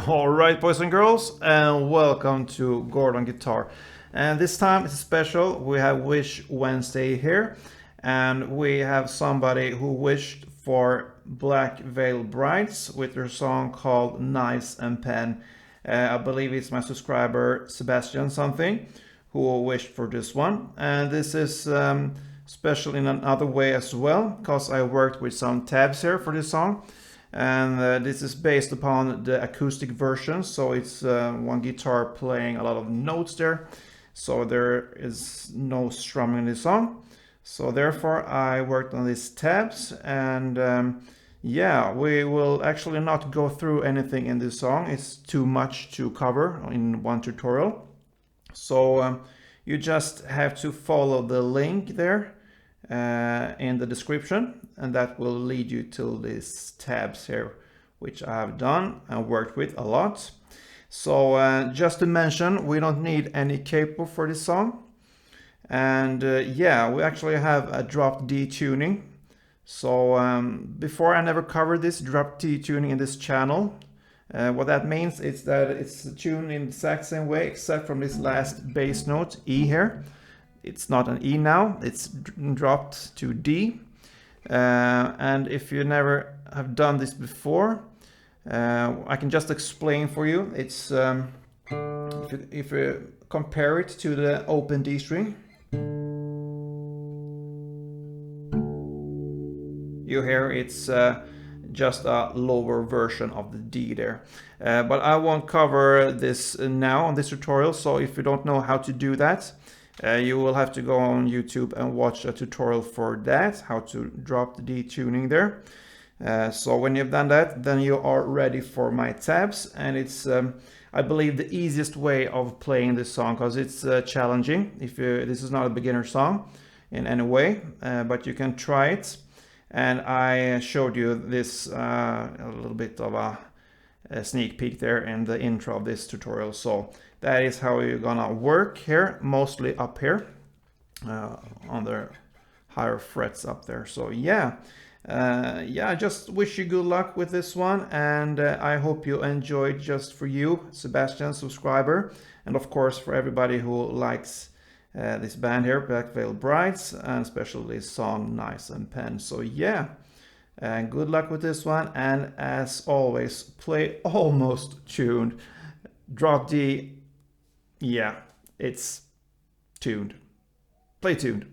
Alright, boys and girls, and welcome to Gordon Guitar. And this time it's special. We have Wish Wednesday here, and we have somebody who wished for Black Veil Brides with their song called Nice and Pen. I believe it's my subscriber Sebastian something who wished for this one. And this is special in another way as well, because I worked with some tabs here for this song. And this is based upon the acoustic version, so it's one guitar playing a lot of notes there, so there is no strumming in this song. So therefore I worked on these tabs, and yeah, we will actually not go through anything in this song. It's too much to cover in one tutorial, so you just have to follow the link there in the description, and that will lead you to these tabs here, which I have done and worked with a lot. So just to mention, we don't need any capo for this song, and yeah, we actually have a drop D tuning. So before, I never covered this drop D tuning in this channel. What that means is that it's tuned in the exact same way, except from this last bass note E here. It's not an E now, it's dropped to D. And if you never have done this before, I can just explain for you. It's if you compare it to the open D string, you hear it's just a lower version of the D there. But I won't cover this now on this tutorial, so if you don't know how to do that, you will have to go on YouTube and watch a tutorial for that, how to drop the D tuning there. So when you've done that, then you are ready for my tabs, and it's I believe the easiest way of playing this song, because it's challenging. This is not a beginner song in any way, but you can try it. And I showed you this a little bit of a sneak peek there in the intro of this tutorial. So that is how you're gonna work here, mostly up here on the higher frets up there. So yeah, I just wish you good luck with this one, and I hope you enjoyed. Just for you, Sebastian, subscriber, and of course for everybody who likes this band here, Black Veil Brides, and especially this song Nice and Pen. So yeah, and good luck with this one, and as always, play almost tuned. Drop D, yeah, it's tuned. Play tuned.